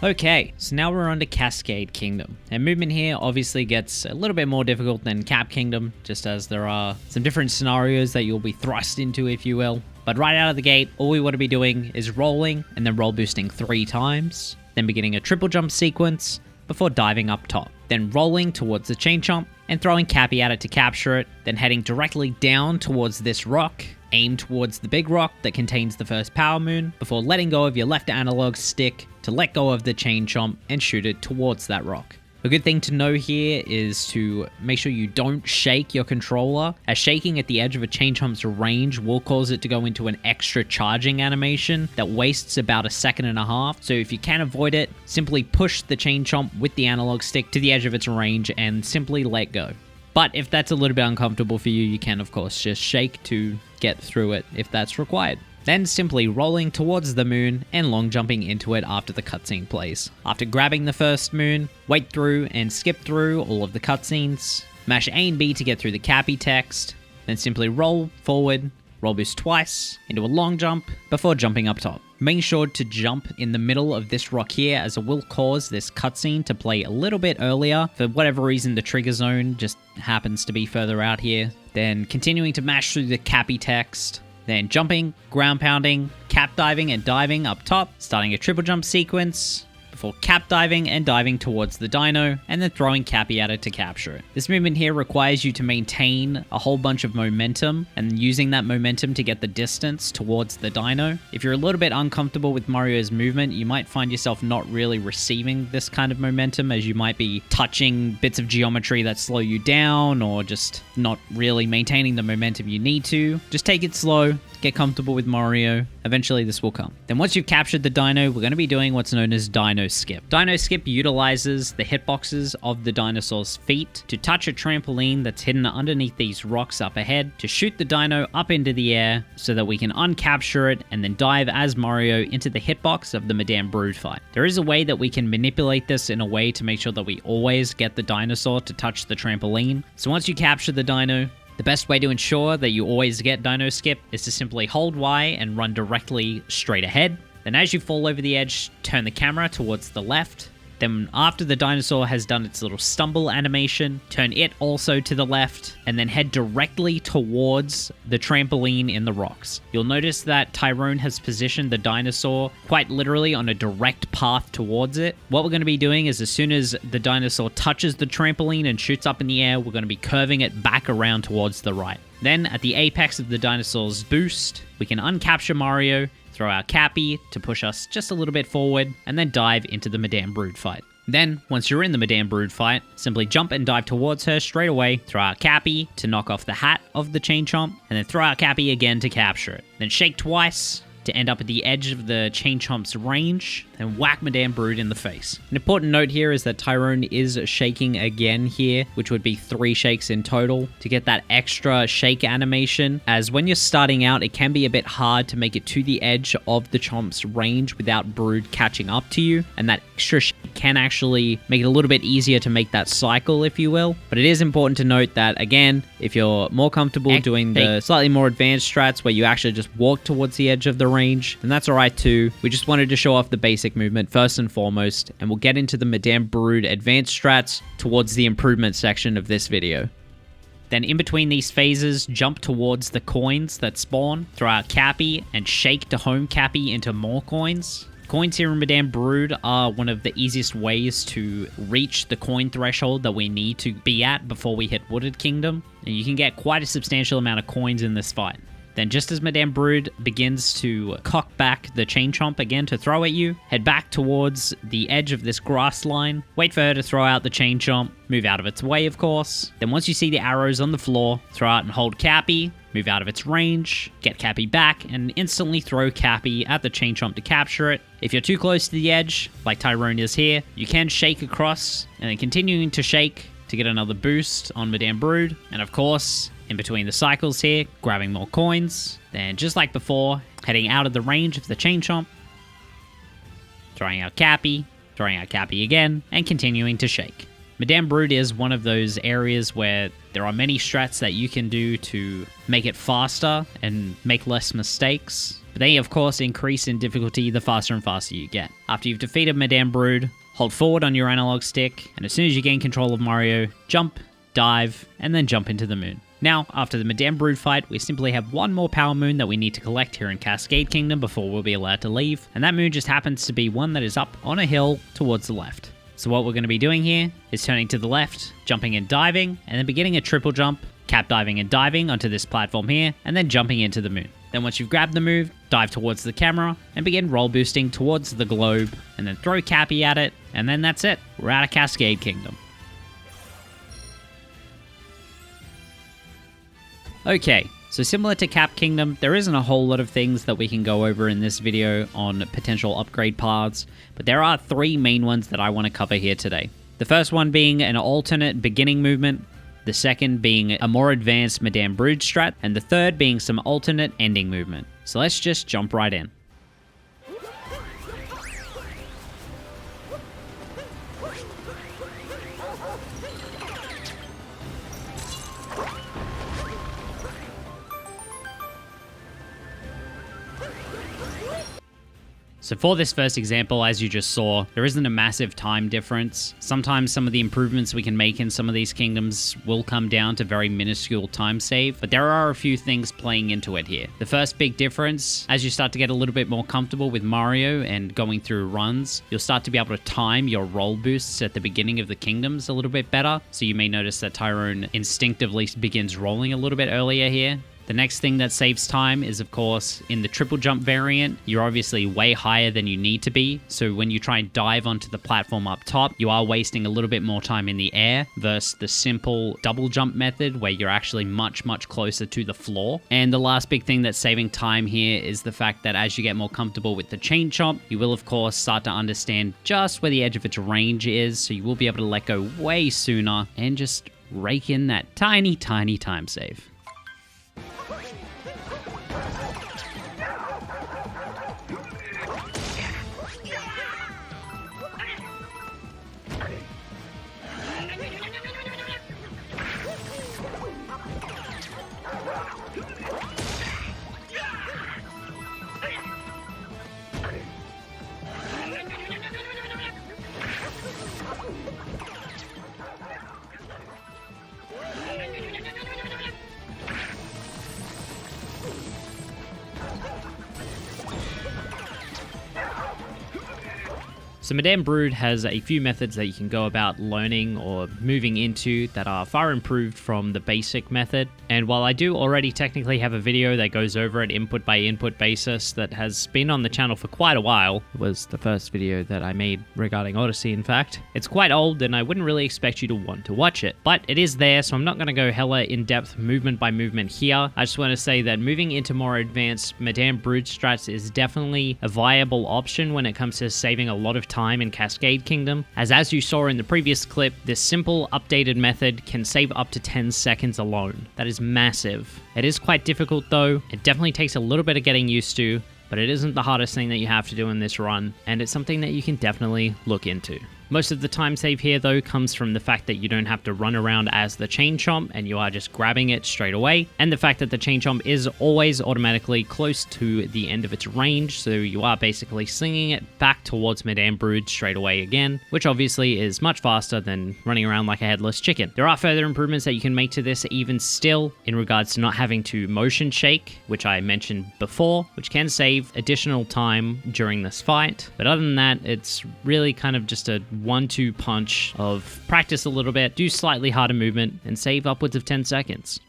Okay, so now we're on to Cascade Kingdom, and movement here obviously gets a little bit more difficult than Cap Kingdom, just as there are some different scenarios that you'll be thrust into, if you will. But right out of the gate, all we want to be doing is rolling, and then roll boosting 3 times, then beginning a triple jump sequence, before diving up top, then rolling towards the chain chomp, and throwing Cappy at it to capture it, then heading directly down towards this rock, aim towards the big rock that contains the first power moon, before letting go of your left analog stick to let go of the chain chomp and shoot it towards that rock. A good thing to know here is to make sure you don't shake your controller, as shaking at the edge of a chain chomp's range will cause it to go into an extra charging animation that wastes about 1.5 seconds. So if you can avoid it, simply push the chain chomp with the analog stick to the edge of its range and simply let go. But if that's a little bit uncomfortable for you, you can of course just shake to get through it if that's required. Then simply rolling towards the moon and long jumping into it after the cutscene plays. After grabbing the first moon, wait through and skip through all of the cutscenes, mash A and B to get through the Cappy text, then simply roll forward, roll boost twice into a long jump before jumping up top. Make sure to jump in the middle of this rock here, as it will cause this cutscene to play a little bit earlier. For whatever reason, the trigger zone just happens to be further out here. Then continuing to mash through the Cappy text, then jumping, ground pounding, cap diving, and diving up top, starting a triple jump sequence before cap diving and diving towards the dino, and then throwing Cappy at it to capture it. This movement here requires you to maintain a whole bunch of momentum, and using that momentum to get the distance towards the dino. If you're a little bit uncomfortable with Mario's movement, you might find yourself not really receiving this kind of momentum, as you might be touching bits of geometry that slow you down, or just not really maintaining the momentum you need to. Just take it slow, get comfortable with Mario. Eventually this will come. Then once you've captured the dino, we're going to be doing what's known as Dino Skip. Dino Skip utilizes the hitboxes of the dinosaur's feet to touch a trampoline that's hidden underneath these rocks up ahead, to shoot the dino up into the air so that we can uncapture it and then dive as Mario into the hitbox of the Madame Brood fight. There is a way that we can manipulate this in a way to make sure that we always get the dinosaur to touch the trampoline. So once you capture the dino, the best way to ensure that you always get Dino Skip is to simply hold Y and run directly straight ahead. Then as you fall over the edge, turn the camera towards the left. Then after the dinosaur has done its little stumble animation, turn it also to the left, and then head directly towards the trampoline in the rocks. You'll notice that Tyron has positioned the dinosaur quite literally on a direct path towards it. What we're going to be doing is, as soon as the dinosaur touches the trampoline and shoots up in the air, we're going to be curving it back around towards the right. Then at the apex of the dinosaur's boost, we can uncapture Mario, throw our Cappy to push us just a little bit forward, and then dive into the Madame Brood fight. Then, once you're in the Madame Brood fight, simply jump and dive towards her straight away, throw out Cappy to knock off the hat of the Chain Chomp, and then throw out Cappy again to capture it. Then shake twice to end up at the edge of the Chain Chomp's range, and whack Madame Brood in the face. An important note here is that Tyron is shaking again here, which would be 3 shakes in total, to get that extra shake animation, as when you're starting out, it can be a bit hard to make it to the edge of the Chomp's range without Brood catching up to you, and that extra shake can actually make it a little bit easier to make that cycle, if you will. But it is important to note that, again, if you're more comfortable doing the slightly more advanced strats where you actually just walk towards the edge of the range, then that's alright too. We just wanted to show off the basic movement first and foremost, and we'll get into the Madame Brood advanced strats towards the improvement section of this video. Then in between these phases, jump towards the coins that spawn, throw out Cappy, and shake to home Cappy into more coins. Coins here in Madame Brood are one of the easiest ways to reach the coin threshold that we need to be at before we hit Wooded Kingdom, and you can get quite a substantial amount of coins in this fight. Then just as Madame Brood begins to cock back the Chain Chomp again to throw at you, head back towards the edge of this grass line, wait for her to throw out the Chain Chomp, move out of its way of course. Then once you see the arrows on the floor, throw out and hold Cappy, move out of its range, get Cappy back, and instantly throw Cappy at the Chain Chomp to capture it. If you're too close to the edge, like Tyron is here, you can shake across, and then continuing to shake to get another boost on Madame Brood. And of course, in between the cycles here, grabbing more coins. Then just like before, heading out of the range of the Chain Chomp, throwing out Cappy again, and continuing to shake. Madame Brood is one of those areas where there are many strats that you can do to make it faster and make less mistakes. But they, of course, increase in difficulty the faster and faster you get. After you've defeated Madame Brood, hold forward on your analog stick, and as soon as you gain control of Mario, jump, dive, and then jump into the moon. Now, after the Madame Brood fight, we simply have one more power moon that we need to collect here in Cascade Kingdom before we'll be allowed to leave, and that moon just happens to be one that is up on a hill towards the left. So what we're going to be doing here is turning to the left, jumping and diving, and then beginning a triple jump, cap diving and diving onto this platform here, and then jumping into the moon. Then once you've grabbed the move, dive towards the camera, and begin roll boosting towards the globe, and then throw Cappy at it, and then that's it. We're out of Cascade Kingdom. Okay, so similar to Cap Kingdom, there isn't a whole lot of things that we can go over in this video on potential upgrade paths, but there are 3 main ones that I want to cover here today. The first one being an alternate beginning movement, the second being a more advanced Madame Brood strat, and the third being some alternate ending movement. So let's just jump right in. So for this first example, as you just saw, there isn't a massive time difference. Sometimes some of the improvements we can make in some of these kingdoms will come down to very minuscule time save, but there are a few things playing into it here. The first big difference, as you start to get a little bit more comfortable with Mario and going through runs, you'll start to be able to time your roll boosts at the beginning of the kingdoms a little bit better. So you may notice that Tyron instinctively begins rolling a little bit earlier here. The next thing that saves time is, of course, in the triple jump variant, you're obviously way higher than you need to be. So when you try and dive onto the platform up top, you are wasting a little bit more time in the air versus the simple double jump method where you're actually much, much closer to the floor. And the last big thing that's saving time here is the fact that as you get more comfortable with the chain chomp, you will, of course, start to understand just where the edge of its range is. So you will be able to let go way sooner and just rake in that tiny, tiny time save. So Madame Brood has a few methods that you can go about learning or moving into that are far improved from the basic method. And while I do already technically have a video that goes over it input by input basis that has been on the channel for quite a while, it was the first video that I made regarding Odyssey, in fact. It's quite old and I wouldn't really expect you to want to watch it, but it is there, so I'm not going to go hella in-depth movement by movement here. I just want to say that moving into more advanced Madame Brood strats is definitely a viable option when it comes to saving a lot of time in Cascade Kingdom, as you saw in the previous clip, this simple updated method can save up to 10 seconds alone. That is massive. It is quite difficult though. It definitely takes a little bit of getting used to, but it isn't the hardest thing that you have to do in this run, and it's something that you can definitely look into. Most of the time save here, though, comes from the fact that you don't have to run around as the chain chomp and you are just grabbing it straight away, and the fact that the chain chomp is always automatically close to the end of its range, so you are basically slinging it back towards Madame Brood straight away again, which obviously is much faster than running around like a headless chicken. There are further improvements that you can make to this even still in regards to not having to motion shake, which I mentioned before, which can save additional time during this fight. But other than that, it's really kind of just a 1-2 punch of practice a little bit, do slightly harder movement, and save upwards of 10 seconds.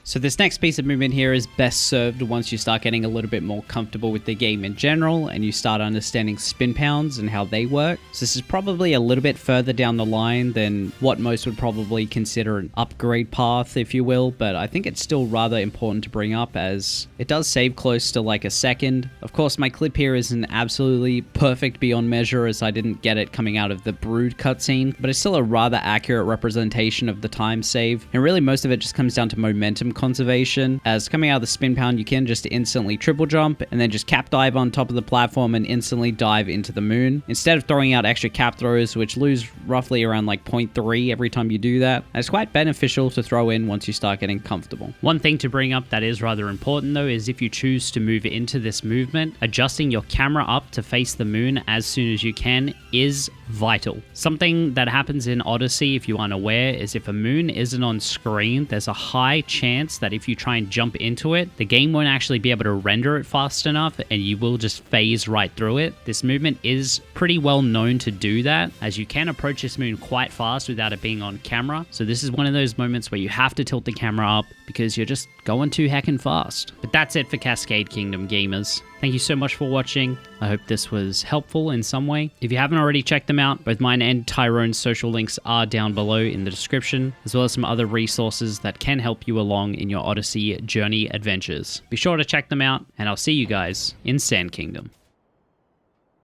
So this next piece of movement here is best served once you start getting a little bit more comfortable with the game in general and you start understanding spin pounds and how they work. So this is probably a little bit further down the line than what most would probably consider an upgrade path, if you will, but I think it's still rather important to bring up as it does save close to like a second. Of course, my clip here isn't absolutely perfect beyond measure as I didn't get it coming out of the Brood cutscene, but it's still a rather accurate representation of the time save, and really most of it just comes down to momentum conservation, as coming out of the spin pound you can just instantly triple jump and then just cap dive on top of the platform and instantly dive into the moon instead of throwing out extra cap throws, which lose roughly around like 0.3 every time you do that. And it's quite beneficial to throw in once you start getting comfortable. One thing to bring up that is rather important though is if you choose to move into this movement, adjusting your camera up to face the moon as soon as you can is vital. Something that happens in Odyssey, if you're unaware, is if a moon isn't on screen, there's a high chance that if you try and jump into it, the game won't actually be able to render it fast enough and you will just phase right through it. This movement is pretty well known to do that, as you can approach this moon quite fast without it being on camera. So this is one of those moments where you have to tilt the camera up because you're just going too heckin' fast. But that's it for Cascade Kingdom gamers. Thank you so much for watching. I hope this was helpful in some way. If you haven't already checked them out, both mine and Tyron's social links are down below in the description, as well as some other resources that can help you along in your Odyssey journey adventures. Be sure to check them out, and I'll see you guys in Sand Kingdom.